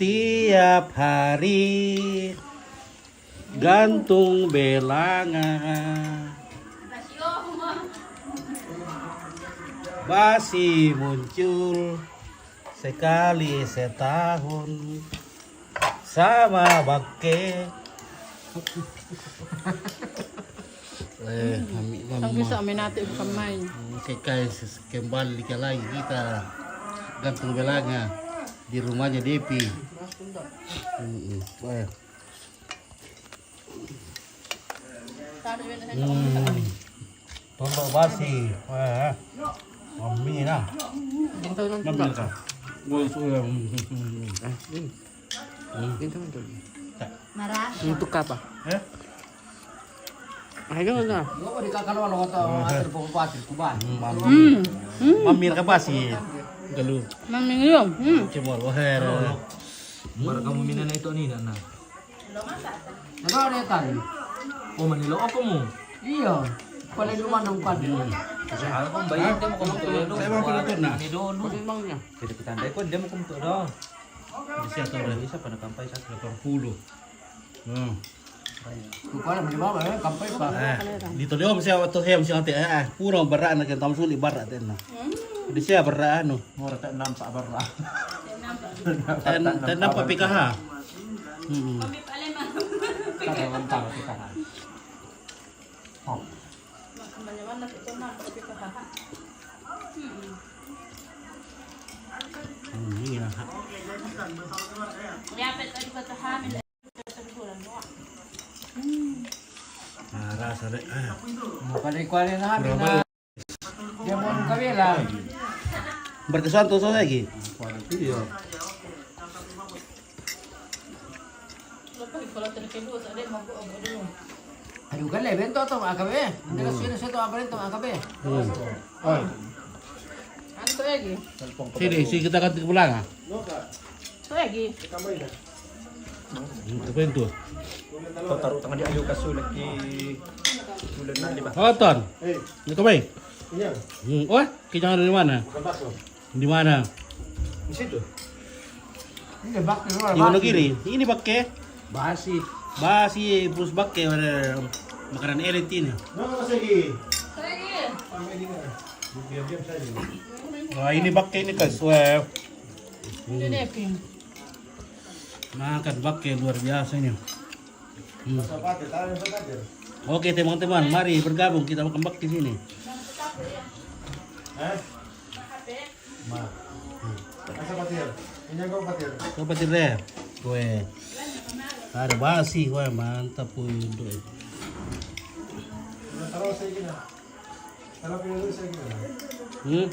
Tiap hari gantung belangan, basi muncul sekali setahun sama bake. Ang bisa amin natin kamay. Oke guys, kembali lagi kita gantung belangan di rumahnya Depi. Tondok basi. Mami na. Mami ka. Marah. Untuk apa? Ayo na. Mami ka basi. Galu. Maming yun. Cemor waher. Baru kamu minum itu nih Nana. Ano na tayo? Oh Manilo ako mo. Iya. Pala naman ang kwan. Kasi ako kung bayan dia mo kumtulo. Saya mau keluar na. Ni dulu. Bangnya. Jadi kita andai ko dia mo kumtulo. Di siya to rin. Isa pa na kampay sa 80. Kung pala mo ba kampay pa. Dito liom siya to hem siya ate puro bara na kan suli bara din na. Di siya bara ano. Mura ta nampak barra. Tan nampak pikaha. Kada mantap kita. Ini na. Rasa deh. Pali-kwali na kami na. Dia mo ang kabila. Berkesan tuh lagi. Iya. Aduh kan bento to akabe. Hindi na sino sa to aparento akabe. Ano to lagi? Sini kita ganti pulang. To lagi. Apa itu? Kau taruh tangan di ayu kasulat di sulat na di ba? Oh, Ton. Ini kau baik? Iya. Wah, kita dari mana? Di mana? Di situ. Ini bak Di mana kiri? Ini pakai basi. basi plus pakai ada makanan elit ini. Wah, ini pakai ini guys. Wah, Hindi neping. makan pakai luar biasanya. Oke teman-teman, mari bergabung kita makan bak di sini. Kau patir deh. Gue ada basi, gue mantap pun itu. Hmm?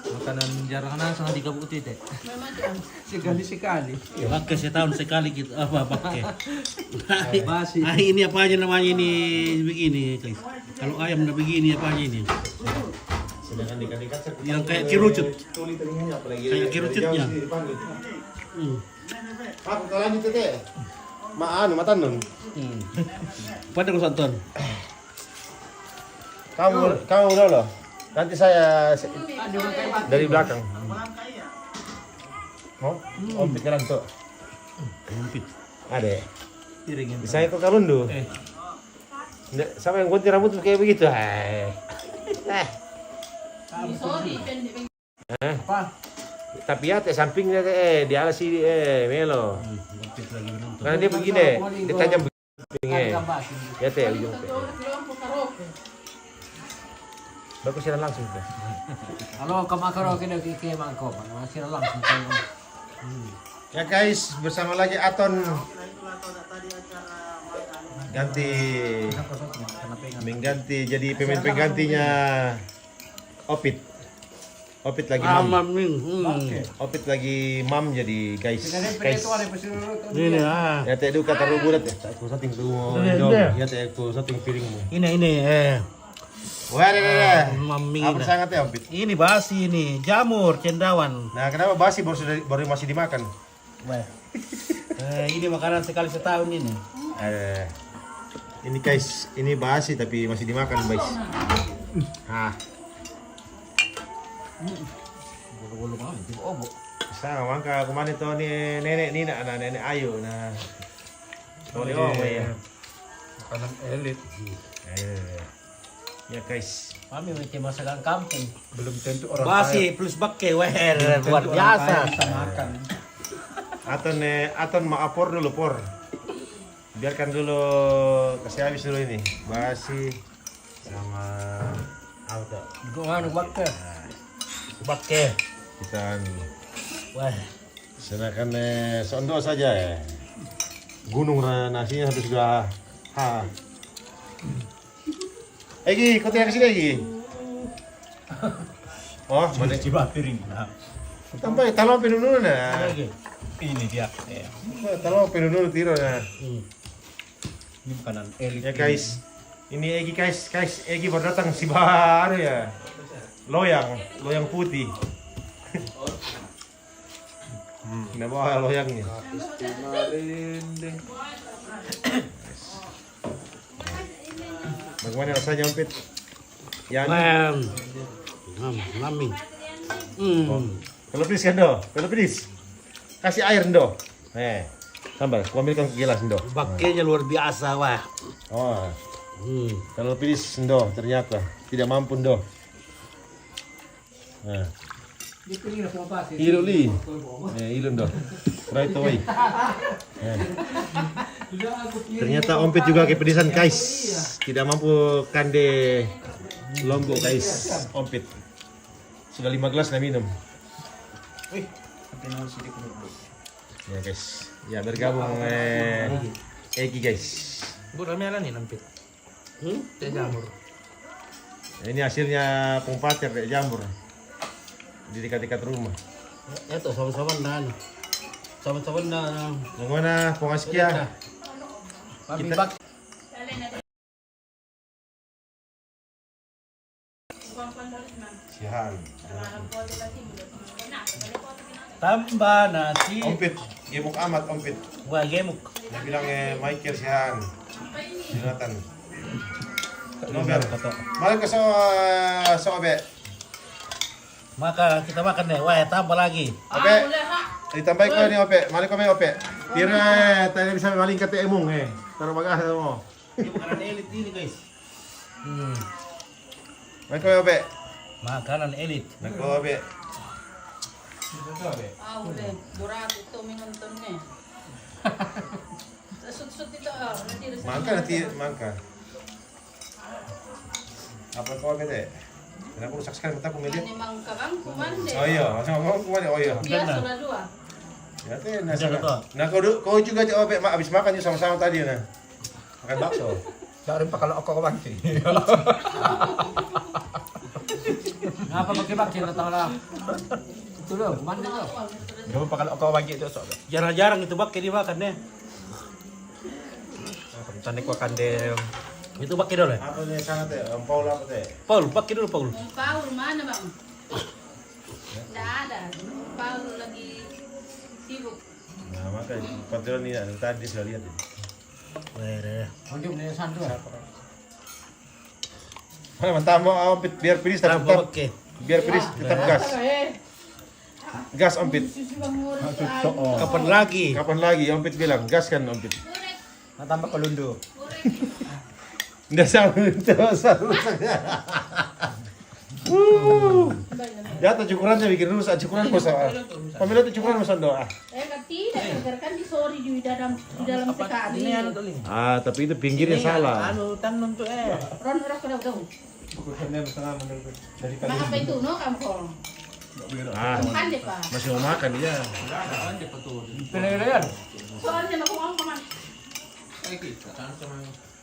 Makanan jarang na sa di kabuti te. Sekali-sekali. Pakai setahun sekali kita apa pakai. Basi. Ini apa aja namanya ini begini guys. Kalau ayam udah begini apa aja ini? Yang kayak kirucut. Kayak kirucutnya. Aku kalau lanjut teh. Matan nun. Pada kau santon. Kamu udah loh. Nanti saya dari belakang. Oh, ompit jalan tuh. Ompit. Ada. Saya kok kalundu. Sama yang gunting rambut kayak begitu. Apa? Tapi ya teh sampingnya teh di alas sini Melo. Ompit lagi menonton. Karena dia begini, dia tajam begini. Ya teh ujung teh. Bagus siaran langsung teh. Kalau kamakaro kena kike mangko, masih langsung kayo. Ya guys, bersama lagi Aton mengganti jadi pemain penggantinya Opit. Opit lagi mam. Opit lagi mam jadi guys. Ini Ya teh du kata ruburat ya. Aku setting tuh. Ya teh aku setting piringmu. ini Wah, ada. Mami. Apa sangat ya Opit? Ini basi ini, jamur, cendawan. Nah, kenapa basi baru masih dimakan? Wah. Ini makanan sekali setahun ini. Ini guys, ini basi tapi masih dimakan guys. Ah, Bulu-bulu mah itu obo. sama mangka kemarin tuh nih nenek Nina, nenek Ayu, nah. Sorry ya. Makanan elit. Ya guys. Kami macam masakan kampung. Belum tentu orang Basi plus bakke weher luar biasa. bisa makan. Aton maapor dulu por. Biarkan dulu kasih habis dulu ini. Basi sama auto. Gimana bakke? Bakke. Kita Wah, senakan sondo saja ya. Gunung nasinya habis sudah. Ha. Egi, kau tinggal kesini Egi. Oh, mana? Coba piring. Nah, Tampak talong penunu na. ini dia. Talong penunu tiro na. Ini makanan elit. Ya guys, ini Egi guys, Egi baru datang si baru ya. Loyang putih. Nah bawa loyangnya. Bagaimana rasanya Ompit? Yang mami. kalau pedis kan do, kalau pedis kasih air do. Tambah, aku ambilkan ke gelas do. Bakkenya luar biasa wah. Oh, kalau pedis do ternyata tidak mampu do. Nah. Ilo li, ilun do. Right away. Ternyata Ompit juga kepedisan guys. Tidak mampu kande Lombok guys. Ompit sudah 5 gelas na minum. Ya guys, ya bergabung Egi guys. Ramelan nih nampit. Teh jamur. Ini hasilnya pengpater dek jamur di dekat-dekat rumah. Ito sama-sama na. Sama-sama na. Yang mana pengaskia? Mami Kita- bak. Sihan. Tambah nasi. Ompit, gemuk amat Ompit. Wah, gemuk. Dia bilang Michael Sihan. Jonathan. Novel. Mari ke so Obe. Maka kita makan deh. Wah, tambah lagi. Ope. Ditambah ko ni Ope. Mari ko may Ope. Tira tayo bisa maling kate emong Taruh bagah mo. Ini makanan elit ini guys. Mari ko may Ope. Makanan elit. Nako Ope. Udah, berat itu minumnya. Sut-sut itu, Nanti mangka. Apa ko Ope teh? Kenapa rusak sekali mataku media? Ini mangka bang, kumande. Oh iya, langsung ngomong kemana? Oh iya. Dia sudah dua. Ya teh, nah kau juga Ope, abis makan juga sama-sama tadi nah. Makan bakso. Dari pa kalau ako kawanti. Ngapa pakai bakke datang lah. Itu loh, mandi loh. Dari pa kalau ako kawanti itu so. Jarang-jarang itu bakke dimakan deh. Tanik ko kande. Itu bakke dulu. Apa nih sana teh? Paul apa teh? Paul, bakke dulu Paul. Paul mana bang? Tidak ada. Paul lagi sibuk. Nah, maka patron ini tadi sudah lihat ini. Ujung nih sandu. Mana mantap mau Ompit biar pedis tetap Bakke. biar pedis tetap gas. Gas Ompit. Kapan lagi? Kapan lagi Ompit bilang gas kan Ompit. Natambah ko lundo. Nggak sama itu rusaknya. Ya tuh cukurannya bikin rusak cukuran bos. Pemilu tuh cukuran mas doa. Tidak, kan di sorry di dalam sekali. Ah tapi itu pinggirnya salah. Anu tanun tuh Ron orang kena dong. Apa itu no kamu? Ah Makan deh pak. masih mau makan dia. Pilihan. Soalnya aku mau kemana?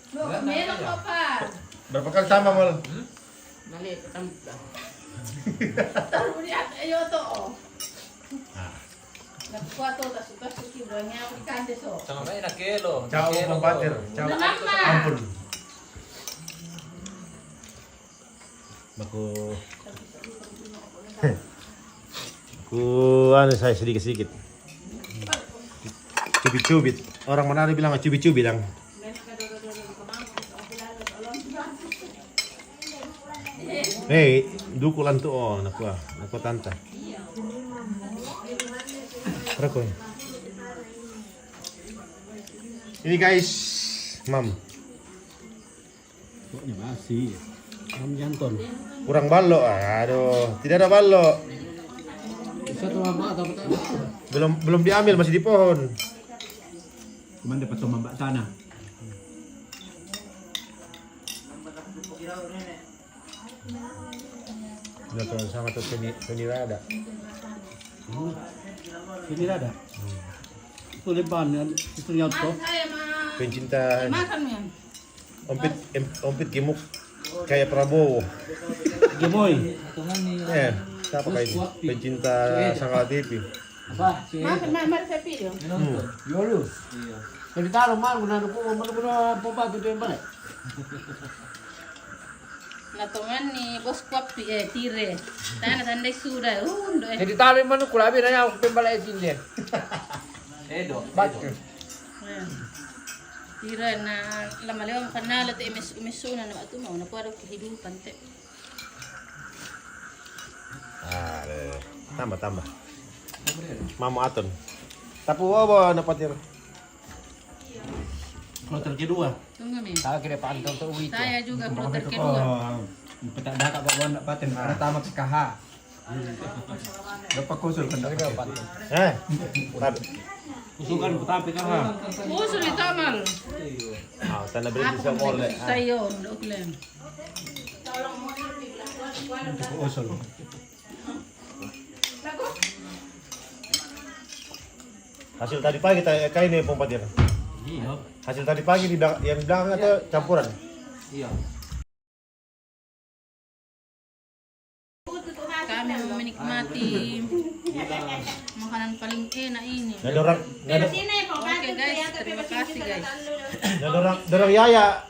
No, meron ko pa. Berapa kali tambah mal? Mali, taruh di ayo to. Nakuha to, tas suki doang niya ako ikande so. Sama may na kilo. Ciao pembatir. Ciao. Ampun. Aku anu saya sedikit-sedikit. Cubit-cubit. Orang Manado bilang cubit-cubit yang. dukulan tu oh nakua tanta. Rako. Ini guys, mam. Pokoknya masih. Mam janton. Kurang balok, aduh, tidak ada balok. Satu mama atau apa? Belum diambil, masih di pohon. Cuman dapat tumambak tanah. Udah tuh sama tuh penirada. Ini ada. Itu leban kan, itu nyoto. Saya mah Pencinta makan ya. ompit gemuk kayak Prabowo. Gemoy. Siapa kayak ini? Pencinta Sangkala TV. Apa? Si Makan mama saya video. Yolu. Kalau ditaruh mal guna guna pompa itu yang balik. Na teman ni bos kuap tire. Tanah tandai sudah. Ndo Jadi taruh mana kulabi nanya aku pembalik sini. Edo. Baca. Tire na lama lewat kanal at emisuna na atu mau na kuado kehidupan te. Tambah. Mamo aton. Tapu apa napatir? Kloter kedua. Tunggu mi. Tahu kira pantau tu wih. Saya juga kloter kedua. Petak dah kat bawa nak paten. Pertama ke KH. Dapat kusul kan dak paten. Usukan tapi kan. Oh sulit tamal. Tanda beri bisa oleh. Tayo ndok lem. Usul. Hasil tadi pagi kayak ini pompa dia. Iya. Hasil tadi pagi yang di belakang atau campuran? Iya. Kami menikmati makanan paling enak ini. Nggak ada orang, Oke guys, terima kasih guys. nggak ada orang Yaya,